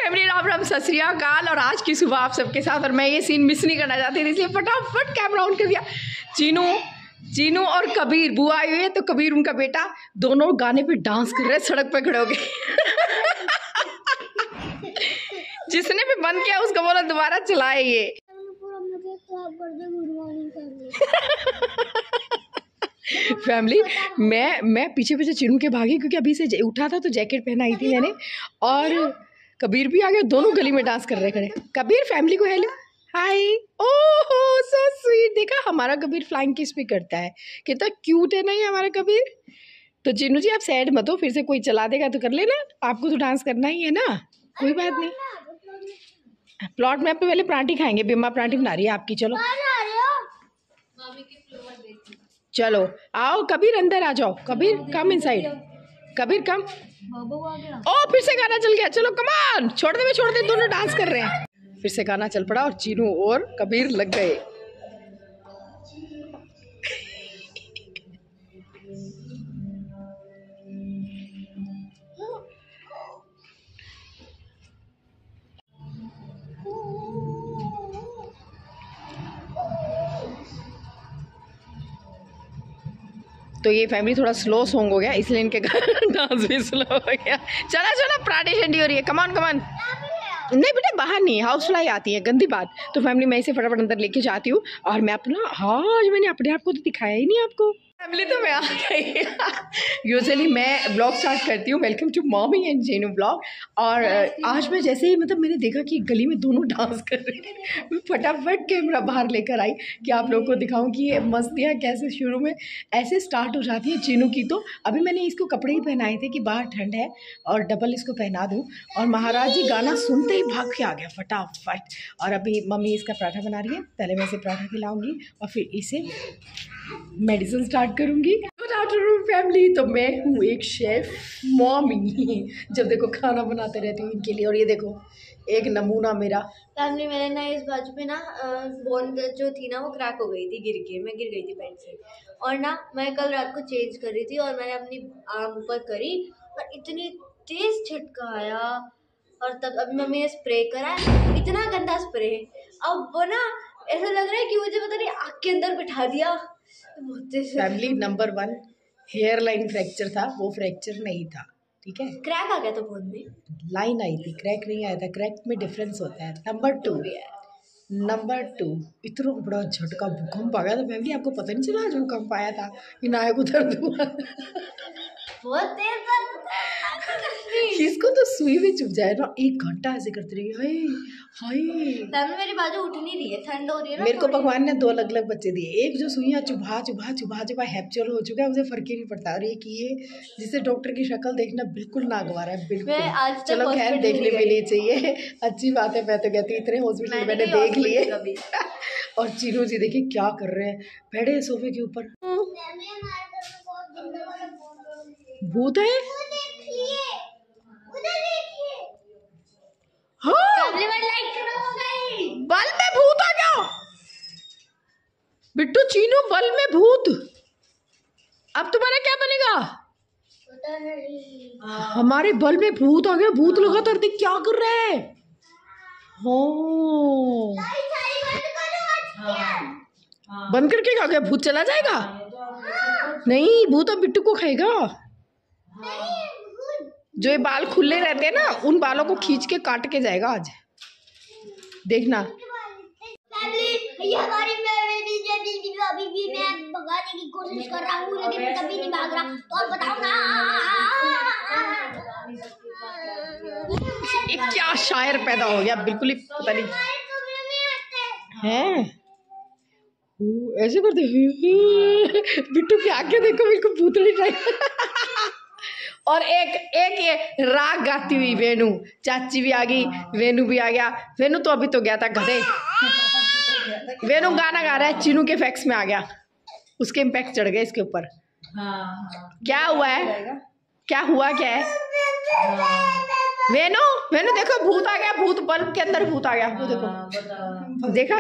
Family, Ram Ram, सत श्री अकाल। और आज की सुबह आप सबके साथ, और मैं ये सीन मिस नहीं करना चाहती थी, इसलिए फटाफट कैमरा ऑन कर दिया। चीनू और कबीर, बुआ आई हुई है तो कबीर उनका बेटा, दोनों गाने पे डांस कर रहे हैं सड़क पे खड़े हो गए। जिसने भी बंद किया उसको बोला दोबारा चलाए ये। फैमिली, मैं पीछे पीछे चिनू के भागी, क्योंकि अभी से उठा था तो जैकेट पहनाई थी मैंने, और कबीर भी आ गया, दोनों गली में डांस कर रहे खड़े। कबीर फैमिली को हेलो हाय। ओहो सो स्वीट, देखा हमारा कबीर फ्लाइंग किस भी करता है, कितना क्यूट है नहीं हमारा कबीर। तो चिनू जी आप सैड मत हो, फिर से कोई चला देगा तो कर लेना, आपको तो डांस करना ही है ना, कोई बात नहीं। प्लॉट में आपको पहले परांठी खाएंगे, बिम्मा परांठी बना रही है आपकी। चलो चलो आओ कबीर, अंदर आ जाओ। कबीर कम इनसाइड, कबीर कम। ओ फिर से गाना चल गया, चलो कमान, छोड़ दे, दोनों डांस कर रहे हैं। फिर से गाना चल पड़ा और चीनू और कबीर लग गए। तो ये फैमिली थोड़ा स्लो सॉन्ग हो गया, इसलिए इनके डांस भी स्लो हो गया। चला पराठे ठंडी हो रही है, कमान। नहीं बेटा बाहर नहीं, हाउस फ्लाई आती है, गंदी बात। तो फैमिली मैं इसे फटाफट अंदर लेके जाती हूँ। और मैं अपना, आज मैंने अपने आप को तो दिखाया ही नहीं आपको। फैमिली तो मैं आ गई। यूजुअली मैं ब्लॉग स्टार्ट करती हूँ, welcome to mommy and Jenu blog. और आज मैं जैसे ही मैंने देखा कि गली में दोनों डांस कर रहे थे, मैं फटाफट कैमरा बाहर लेकर आई कि आप लोगों को दिखाऊं कि ये मस्तियाँ कैसे शुरू में ऐसे स्टार्ट हो जाती है चीनू की। तो अभी मैंने इसको कपड़े ही पहनाए थे कि बाहर ठंड है और डबल इसको पहना दूँ, और महाराज जी गाना सुनते ही भाग के आ गया फटाफट। और अभी मम्मी इसका पराठा बना रही है, पहले मैं इसे पराठा खिलाऊंगी और फिर इसे मेडिसिन स्टार्ट करूंगी। गुड आफ्टरनून फैमिली, तो मैं हूँ एक शेफ मॉमी, जब देखो खाना बनाते रहती हूँ इनके लिए। और ये देखो एक नमूना मेरा। फैमिली मेरे ना इस बाजू पे ना बोन जो थी ना वो क्रैक हो गई थी, मैं गिर गई थी बेड से। और ना मैं कल रात को चेंज कर रही थी और मैंने अपनी आर्म ऊपर करी और इतनी तेज झटका आया। और तब अभी मम्मी ने स्प्रे करा, इतना गंदा स्प्रे, अब वो ना ऐसा लग रहा है कि मुझे पता नहीं आँख के अंदर बिठा दिया। Family number 1 hair line fracture था, वो फ्रैक्चर नहीं था, ठीक है। क्रैक आ गया था बोन में, लाइन आई थी, क्रैक नहीं आया था, क्रैक में डिफरेंस होता है। नंबर 2 इतना बड़ा झटका भूकंप आ गया था फैमिली, आपको पता नहीं चला आज भूकंप आया था, नायक उधर बहुत तेज था। इसको तो सुई में चुभ जाए ना, 1 घंटा ऐसे करती रही। हाय मेरी बाजू उठ नहीं रही है, ठंड हो रही है ना। मेरे को भगवान ने 2 अलग अलग बच्चे दिए, एक जो सुइयां चुभा हैप्चुअल हो चुका है, उसे फर्क ही नहीं पड़ता, और एक ये जिसे डॉक्टर की शक्ल देखना बिल्कुल नागवार है, बिल्कुल। चलो खैर देखने भी नहीं चाहिए, अच्छी बात है। मैं तो कहती इतने हॉस्पिटल मैंने देख लिए। और चीनू जी देखिए क्या कर रहे हैं, बैठे सोफे के ऊपर। भूत है, बल में भूत आ गया बिट्टू। चीनू बल में भूत, अब तुम्हारा क्या बनेगा? हमारे बल में भूत आ गया, भूत लगातार देख क्या कर रहे हैं। बंद करके क्या गया, भूत चला जाएगा? नहीं, भूत अब बिट्टू को खाएगा। जो ये बाल खुले रहते हैं ना, उन बालों को खींच के काट के जाएगा आज, देखना। हमारी अभी भी मैं भगाने की कोशिश कर रहा हूँ, लेकिन कभी नहीं भाग रहा। तो और बताओ ना, ये क्या शायर पैदा हो गया, बिल्कुल ही पता नहीं है। ऐसे करते बिट्टू की आंखें देखो, बिल्कुल भूतड़ी टाइप। और एक ये राग गाती हुई वेनू, चाची भी आ गई, वेनू भी आ गया। वेनू तो अभी तो गया था गधे, वेनू गाना गा रहा है, चीनू के फैक्स में आ गया, उसके इम्पैक्ट चढ़ गए इसके ऊपर। क्या हुआ है, क्या है वेनू देखो भूत आ गया, भूत बल्ब के अंदर भूत आ गया, वो देखो, देखा।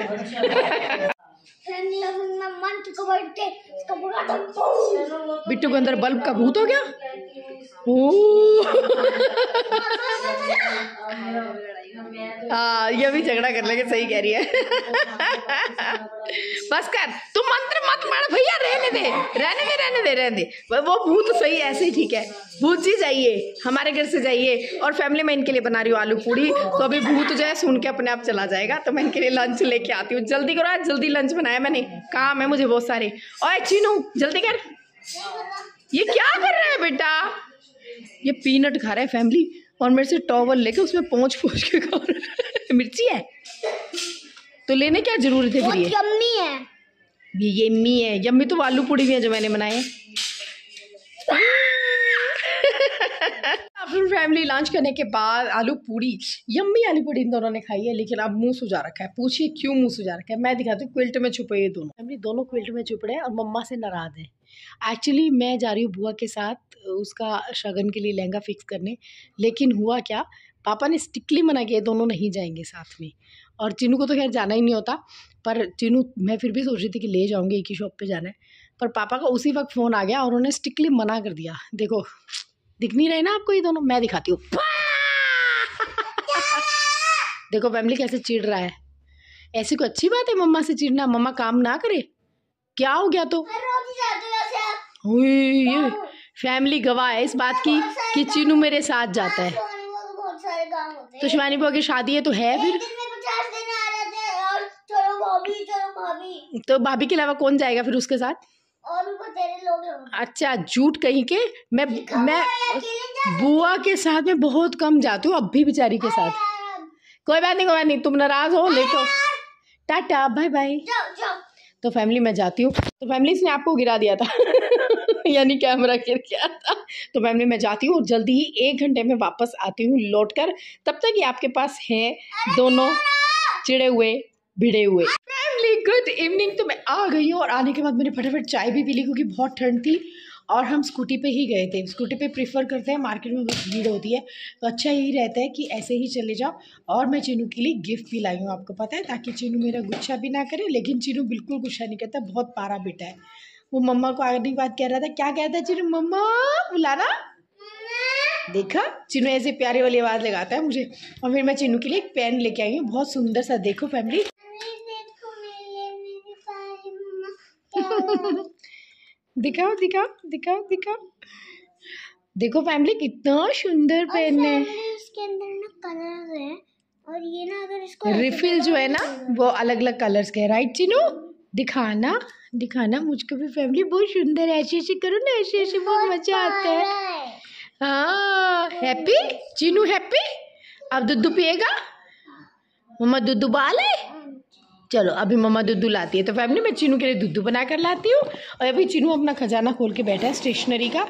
बिट्टू के अंदर बल्ब का भूत हो गया। हाँ ये भी झगड़ा कर लेंगे, सही कह रही है। बस कर, तू मंत्र मत पढ़ भैया, रहने दे रहने दे रहने दे रहने दे। वो भूत सही ऐसे ही ठीक है। भूत जी जाइए, हमारे घर से जाइए। और फैमिली में इनके लिए बना रही हूँ आलू पूड़ी, तो अभी भूत जो है सुन के अपने आप चला जाएगा, तो मैं इनके लिए लंच लेके आती हूँ। जल्दी करो, आज जल्दी लंच बनाया मैंने, काम है मुझे बहुत सारे। ओए चीनू जल्दी कर। ये क्या कर रहा है बेटा? ये पीनट खा रहा है फैमिली, और मेरे से टॉवल लेके उसमें पोंछ के खा रहा है। मिर्ची है तो लेने क्या जरूरत है फिर? ये यम्मी है, ये यम्मी है। यम्मी तो आलू पूड़ी भी है जो मैंने बनाए हैं। आफ्टर फैमिली लंच करने के बाद आलू पूड़ी, यम्मी आलू पूड़ी इन दोनों ने खाई है, लेकिन अब मुंह सुजा रखा है। पूछिए क्यों मुंह सुजा रखा है, मैं दिखाती हूँ। क्विल्ट में छुपे ये दोनों फैमिली, दोनों क्विल्ट में छुप रहे हैं और मम्मा से नाराज है। एक्चुअली मैं जा रही हूँ बुआ के साथ उसका शगन के लिए लहंगा फिक्स करने, लेकिन हुआ क्या, पापा ने स्ट्रिक्टली मना किया दोनों नहीं जाएंगे साथ में। और चिनू को तो खैर जाना ही नहीं होता, पर चिनू मैं फिर भी सोच रही थी कि ले जाऊँगी, एक ही शॉप पे जाना है। पर पापा का उसी वक्त फ़ोन आ गया और उन्होंने स्ट्रिक्टली मना कर दिया। देखो दिख नहीं रहे ना आपको ये दोनों, मैं दिखाती हूँ। देखो फैमिली कैसे चिढ़ रहा है। ऐसी कोई अच्छी बात है मम्मा से चिढ़ना? मम्मा काम ना करे, क्या हो गया? तो ये फैमिली गवाह है इस बात की कि चीनू मेरे साथ जाता है। तो शिवानी बुआ की शादी है तो है फिर, तो भाभी के अलावा कौन जाएगा फिर उसके साथ? और तेरे लोग। अच्छा झूठ कहीं के। मैं बुआ के साथ में बहुत कम जाती हूँ, अब भी बेचारी के साथ। कोई बात नहीं कोई बात नहीं, तुम नाराज हो लेटो, टाटा बाय बाय। तो फैमिली मैं जाती हूँ। तो फैमिली इसने आपको गिरा दिया था यानी कैमरा गिर गया था। तो फैमिली मैं जाती हूँ और जल्दी ही 1 घंटे में वापस आती हूँ लौट कर। तब तक ये आपके पास है दोनों चिड़े हुए भिड़े हुए। Family good evening. तो मैं आ गई हूँ और आने के बाद मैंने फटाफट चाय भी पी ली क्योंकि बहुत ठंड थी। और हम स्कूटी पे ही गए थे, स्कूटी पे प्रीफर करते हैं, मार्केट में बहुत भीड़ होती है तो अच्छा यही रहता है कि ऐसे ही चले जाओ। और मैं चीनू के लिए गिफ्ट भी लाई हूँ, आपको पता है, ताकि चीनू मेरा गुस्सा भी ना करे। लेकिन चीनू बिल्कुल गुस्सा नहीं करता, बहुत पारा बेटा है। वो मम्मा को आगे बात कह रहा था, क्या कहता है चीनू? मम्मा बुलाना। देखा चीनू ऐसे प्यारे वाली आवाज़ लगाता है मुझे। और फिर मैं चीनू के लिए एक पेन लेके आई हूँ, बहुत सुंदर सा। देखो फैमिली दिखाओ दिखाओ दिखाओ दिखाओ। देखो फैमिली कितना सुंदर पेन है। इसके अंदर ना कलर है, और ये ना अगर इसको रिफिल जो है ना वो अलग अलग कलर्स के, राइट चीनू? दिखाना दिखाना मुझको भी फैमिली, बहुत सुंदर है। ऐसे ऐसे करो ना, ऐसे ऐसे, बहुत मजा आता है। हाँ हैप्पी चीनू हैप्पी। अब दूध पिएगा? मम्मा दूध बाल है। चलो अभी मम्मा दूध लाती है। तो फैमिली मैं चीनू के लिए दूध बना कर लाती हूँ। और अभी चीनू अपना खजाना खोल के बैठा है स्टेशनरी का,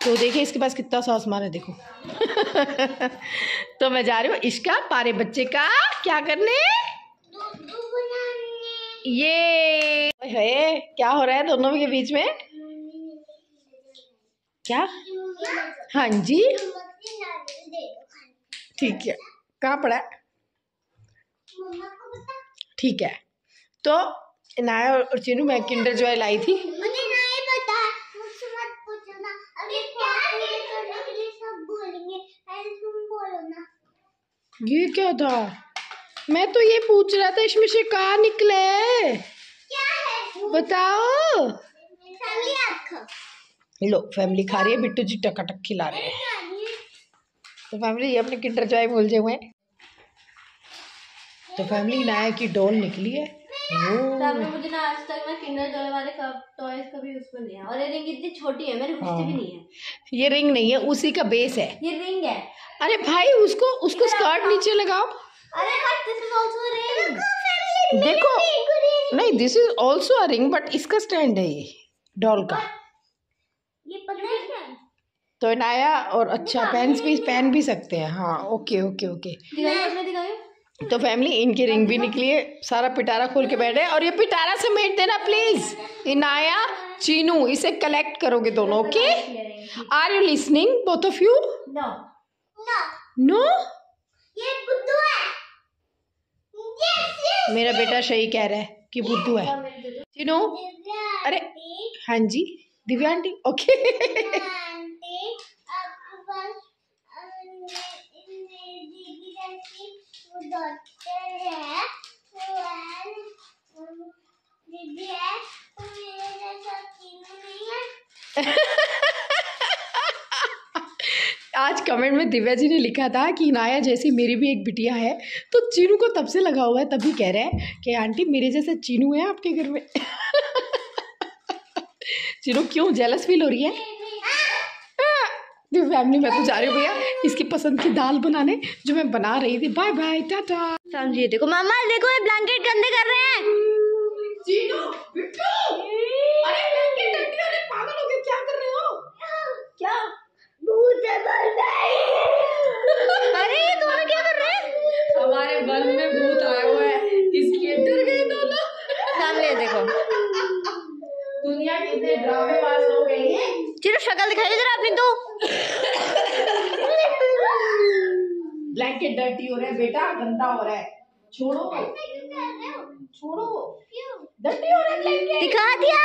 तो देखिए इसके पास कितना सा सामान है देखो। तो मैं जा रही हूँ इसका पारे बच्चे का क्या करने, ये है क्या हो रहा है दोनों के बीच में? क्या? हाँ जी ठीक है, कहाँ पड़ा है? ठीक है। तो नाया और चीनू मैं किंडर जॉय लाई थी। मुझे नहीं पता, मुझसे मत पूछना। अभी क्या करने के लिए सब बोलेंगे, पहले तुम बोलो ना। ये क्या था? मैं तो ये पूछ रहा था इसमें से कहाँ निकले? क्या है बताओ। फैमिली आपका। लो फैमिली खा रही है, बिट्टू जी टकाटक खिला रहे हैं। तो फैमिली ये अपने किंडर जॉय भूल हुए हैं। तो फैमिली नाया की डॉल निकली है। मुझे ना आज तक मैं किंडर जॉय वाले टॉयज कभी उसमें नहीं है, और ये रिंग इतनी छोटी है मेरे घुसती भी नहीं है। ये रिंग नहीं है, उसी का बेस है। ये रिंग है। अरे भाई उसको स्कर्ट नीचे लगाओ। अरे but this is also ring. देखो नहीं this is also a ring, but इसका स्टैंड है ये डॉल का। ये पता है तो नाया और अच्छा पहन भी सकते हैं। हाँ ओके ओके ओके। दिखाइए। तो फैमिली इनकी रिंग भी निकली है, सारा पिटारा खोल के बैठे। और ये पिटारा समेट देना प्लीज। इनाया चीनू इसे कलेक्ट करोगे दोनों, okay? Are you listening both of you? No no ये बुद्धू है। yes. मेरा बेटा सही कह रहा है कि बुद्धू है। चीनू अरे हाँ जी दिव्या आंटी ओके। आज कमेंट में दिव्या जी ने लिखा था कि नाया जैसी मेरी भी एक बिटिया है, तो चीनू को तब से लगा हुआ है, तभी कह रहे हैं कि आंटी मेरे जैसे चीनू है आपके घर में। चीनू क्यों जेलस फील हो रही है? फैमिली में तो जा रही हूँ भैया इसकी पसंद की दाल बनाने जो मैं बना रही थी। बाय बाय टाटा। समझिए देखो मामा, देखो ये ब्लैंकेट गंदे कर रहे हैं। चीनू बिट्टू, अरे ब्लैंकेट गंदे हो रहे, पागल हो गए, क्या कर रहे हो? क्या अरे ये दोनों क्या कर रहे हैं? हमारे बल में भूत आया हुआ है, इसलिए डर गए दोनों। सामने देखो, दुनिया कितने ड्रामेबाज हो गई है। चलो शक्ल दिखाई जरा अपनी तो। ब्लैंकेट डर्टी हो रहा है बेटा, गंदा हो रहा है, छोड़ो छोड़ो, डर्टी हो रहा है ब्लैंकेट। दिखा दिया।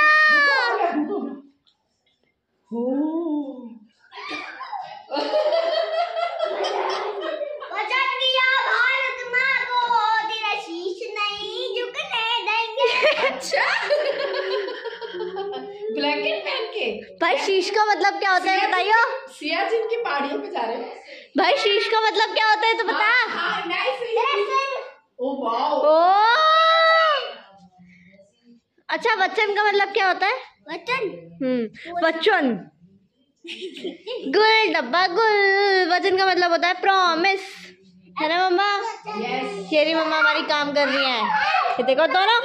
वचन दिया भारत माँ को, तेरा शीश नहीं झुकने देंगे। अच्छा ब्लैंकेट पहन के भाई शीश का मतलब क्या होता है बताइयो? सियाचिन की पहाड़ियों पे जा रहे हैं भाई शीश का मतलब क्या होता है तो बता। हाँ, ओ वाओ। अच्छा वचन का मतलब क्या होता है? वचन वचन गुल डब्बा गुल। वचन का मतलब होता है प्रॉमिस, है ना मम्मा? शेरी मम्मा हमारी काम कर रही हैं। ये देखो दोनों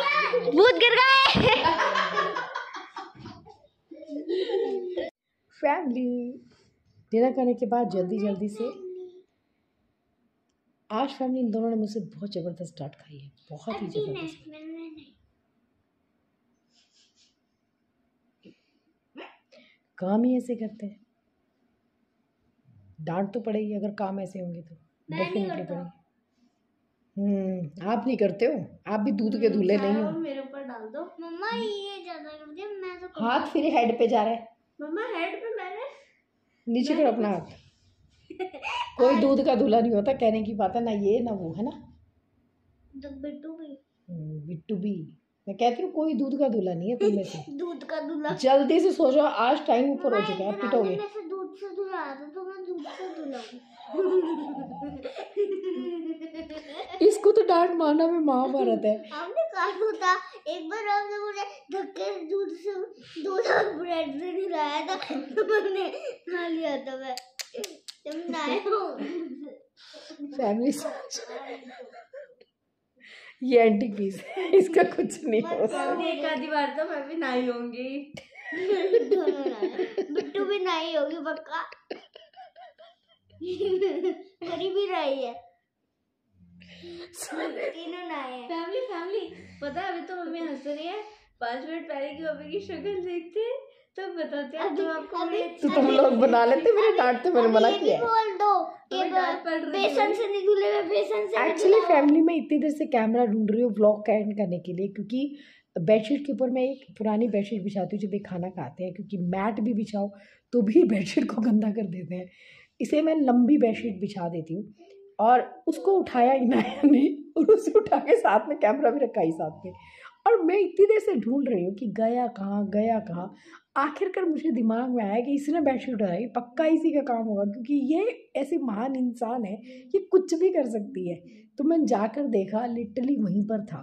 भूत गिर गए। फैमिली डिनर करने के बाद जल्दी से आज फैमिली इन दोनों ने मुझसे बहुत ज़बरदस्त डांट खाई है, बहुत ही ज़बरदस्त। काम ही ऐसे करते हैं, डांट तो पड़ेगी अगर काम ऐसे होंगे तो डेफिनेटली पड़ेगी। आप नहीं करते हो, आप भी दूध के धुले नहीं हो। मेरे ऊपर डाल दो मम्मा, ये ज्यादा कर दिया। मैं तो हाथ फिर हेड पे जा रहा है मम्मा, हेड पे मैंने नीचे करो अपना हाथ। कोई दूध का धुला नहीं होता, कहने की बात है ना, ये ना वो, है ना बिट्टू भी। मैं कहती हूँ कोई दूध का धुला नहीं है तुम में से। दूध का दूल्हा। जल्दी से सो जाओ, आज टाइम ऊपर हो चुका है, पिटोगे। दूध से धुलाया था तो मैं दूध से धुलाऊं। इसको तो डांट मारना में महाभारत है। हमने कहा था एक बार हमने मुझे धक्के दूध और ब्रेड से धुलाया था, तो मैंने खा लिया था। मैं तुम नहाए हो फैमिली ये एंटी पीस है, इसका कुछ नहीं हो सकता। एक आधी बार तो मैं भी नहाई होंगी। दोनों नहाए, बिट्टू भी नहाई होगी पक्का। करी भी रही है, तीनों नहाए हैं। फैमिली पता है अभी तो मम्मी हंस रही है। 5 मिनट पहले की मम्मी की शक्ल देखते तो बताते हैं तो आपको। तो तुम लोग बना लेते, मेरे डांटते, मैंने मना किया है। बोल दो कि बेसन से नहीं धुले हुए, बेसन से। एक्चुअली फैमिली में इतनी देर से कैमरा ढूंढ रही हूँ व्लॉग का एंड करने के लिए, क्योंकि बेडशीट के ऊपर मैं एक पुरानी बेडशीट बिछाती हूँ जब ये खाना खाते हैं, क्योंकि मैट भी बिछाओ तो भी बेडशीट को गंदा कर देते हैं। इसे मैं लंबी बेडशीट बिछा देती हूँ और उसको उठाया इनाया ने, और उसे उठा के साथ में कैमरा भी रखा ही साथ में। और मैं इतनी देर से ढूंढ रही हूँ कि गया कहाँ। आखिरकार मुझे दिमाग में आया कि इसने बेडशीट उठाई, पक्का इसी का काम होगा, क्योंकि ये ऐसी महान इंसान है, ये कुछ भी कर सकती है। तो मैं जाकर देखा, लिटरली वहीं पर था।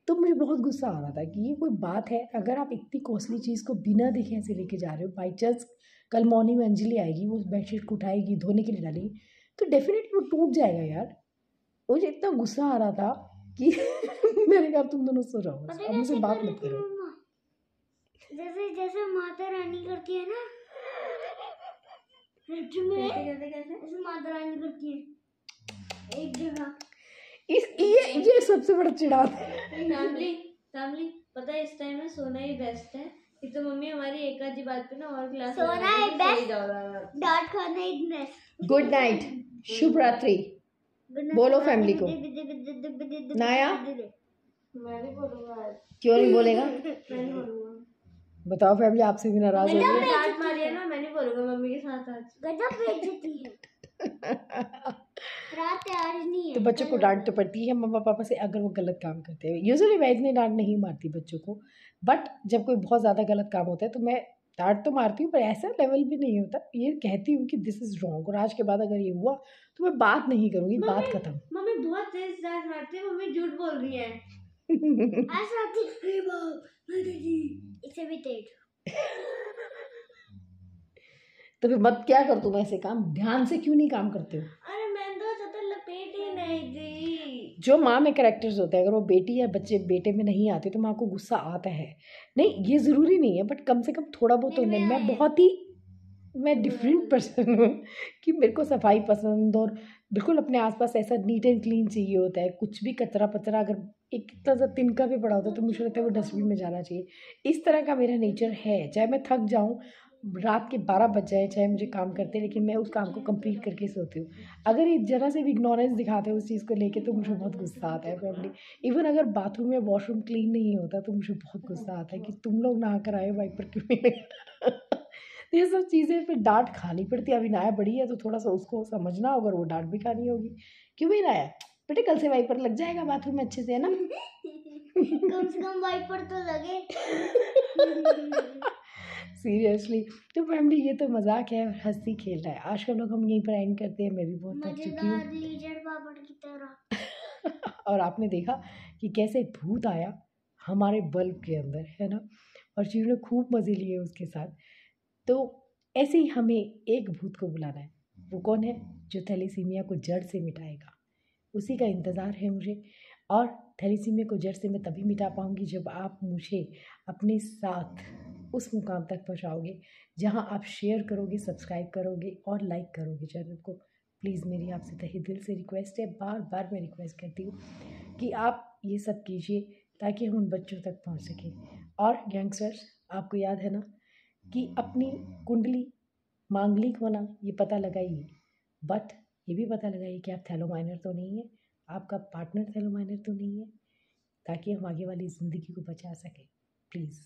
तो मुझे बहुत गुस्सा आ रहा था कि ये कोई बात है? अगर आप इतनी कॉस्टली चीज़ को बिना देखे ऐसे लेके जा रहे हो, बाई चांस कल मॉर्निंग में अंजलि आएगी, वो उस बेडशीट को उठाएगी, धोने के लिए डालेगी, तो डेफिनेटली वो टूट जाएगा यार। मुझे इतना गुस्सा आ रहा था कि मैंने कहा तुम दोनों सो जाओ, अब मुझे बात मत करो। जैसे माता रानी करती है ना, कैसे माता रानी करती है एक जगह। ये सबसे बड़ा चिढ़ाता है। फैमिली पता है इस टाइम में सोना ही बेस्ट है। तो मम्मी हमारी एक आधी बात पे ना और क्लास सोना है बेस्ट, डांट खाना ही बेस्ट। गुड नाइट, शुभ रात्रि बोलो फैमिली को। नाया मैं नहीं बोलूंगा। क्यों नहीं बोलेगा? मैं नहीं बोलूंगा। बताओ फैमिली, आपसे भी नाराज हो गई। डांट मारी है ना, मैं नहीं बोलूंगा मम्मी के साथ आज। गजब बेइज्जती है। रात आज नहीं है तो बच्चों को डांट तो पड़ती है मम्मा पापा से अगर वो गलत काम करते हैं। यूजुअली मैं इतनी डांट नहीं मारती बच्चों को, बट जब कोई बहुत ज़्यादा गलत काम होता है तो मैं डांट तो मारती हूँ, पर ऐसा लेवल भी नहीं होता। ये कहती हूँ कि दिस इज़ रॉन्ग, और आज के बाद अगर ये हुआ तो मैं बात नहीं करूँगी, बात खत्म। मम्मी बहुत तेज डांट मारती है, मम्मी झूठ बोल रही है। ऐसा इसे भी तेज। तो फिर मत क्या कर तुम ऐसे काम, ध्यान से क्यों नहीं काम करते हो? अरे मैं तो ज्यादा लपेट ही नहीं दी। जो माँ में कैरेक्टर्स होते हैं, अगर वो बेटी या बच्चे बेटे में नहीं आते तो माँ को गुस्सा आता है। नहीं ये ज़रूरी नहीं है, बट कम से कम थोड़ा बहुत तो नहीं। मैं डिफरेंट पर्सन हूँ कि मेरे को सफाई पसंद, और बिल्कुल अपने आसपास ऐसा नीट एंड क्लीन चाहिए होता है। कुछ भी कचरा पचरा अगर एक इतना सा तिनका भी पड़ा होता है तो मुझे लगता है वो डस्टबिन में जाना चाहिए। इस तरह का मेरा नेचर है। चाहे मैं थक जाऊँ, रात के 12 बज जाए, चाहे मुझे काम करते, लेकिन मैं उस काम को कंप्लीट करके सोती हूँ। अगर ये ज़रा से भी इग्नोरेंस दिखाते हैं उस चीज़ को लेके तो मुझे बहुत गुस्सा आता है फैमिली। इवन अगर बाथरूम या वॉशरूम क्लीन नहीं होता तो मुझे बहुत गुस्सा आता है कि तुम लोग नहा कर आए, वाइपर क्यों नहीं लगा? तो ये सब चीज़ें फिर डांट खानी पड़ती है। अभी नाया बड़ी है तो थोड़ा सा उसको समझना होगा, और वो डांट भी खानी होगी। क्यों भी नाया बेटे, कल से वाइपर लग जाएगा बाथरूम में अच्छे से, है ना? कम से कम वाइपर तो लगे। सीरियसली। तो फैमिली ये तो मजाक है और हंसी खेल रहा है। आज का लोग हम यहीं पर एंड करते हैं। मैं भी बहुत थक चुकी हूँ। लीजेंड पापड़ की तरह। और आपने देखा कि कैसे भूत आया हमारे बल्ब के अंदर, है ना? और चीज़ों ने खूब मज़े लिए उसके साथ। तो ऐसे ही हमें एक भूत को बुलाना है। वो कौन है? जो थैलेसीमिया को जड़ से मिटाएगा। उसी का इंतज़ार है मुझे। और थैलेसीमिया को जड़ से मैं तभी मिटा पाऊँगी जब आप मुझे अपने साथ उस मुकाम तक पहुँचाओगे जहाँ आप शेयर करोगे, सब्सक्राइब करोगे और लाइक करोगे चैनल को। प्लीज़ मेरी आपसे तहे दिल से रिक्वेस्ट है, बार बार मैं रिक्वेस्ट करती हूँ कि आप ये सब कीजिए ताकि हम उन बच्चों तक पहुँच सकें। और यंगस्टर्स, आपको याद है ना कि अपनी कुंडली मांगलिक होना ये पता लगाइए, बट ये भी पता लगाइए कि आप थैलोमाइनर तो नहीं है, आपका पार्टनर थैलोमाइनर तो नहीं है, ताकि हम आगे वाली ज़िंदगी को बचा सकें। प्लीज़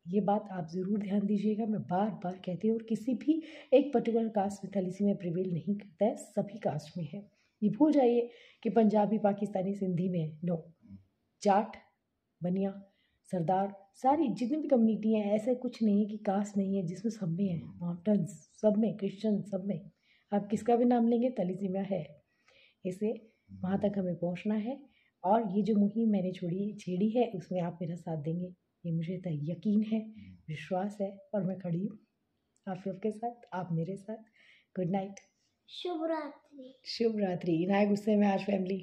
ये बात आप ज़रूर ध्यान दीजिएगा। मैं बार बार कहती हूँ, और किसी भी एक पर्टिकुलर कास्ट में थैलेसीमिया प्रिवेल नहीं करता है, सभी कास्ट में है। ये भूल जाइए कि पंजाबी, पाकिस्तानी, सिंधी में है। नो, जाट, बनिया, सरदार, सारी जितनी भी कम्युनिटी हैं, ऐसा कुछ नहीं है कि कास्ट नहीं है जिसमें सब में है। मॉडर्न्स सब में, क्रिश्चियन सब में, आप किसका भी नाम लेंगे थैलेसीमिया है। इसे वहाँ तक हमें पहुँचना है। और ये जो मुहिम मैंने छेड़ी है उसमें आप मेरा साथ देंगे, ये मुझे यकीन है, विश्वास है, और मैं खड़ी हूँ आप सबके साथ, आप मेरे साथ। गुड नाइट, शुभ रात्रि। शुभ रात्रि। ना गुस्से में आज फैमिली।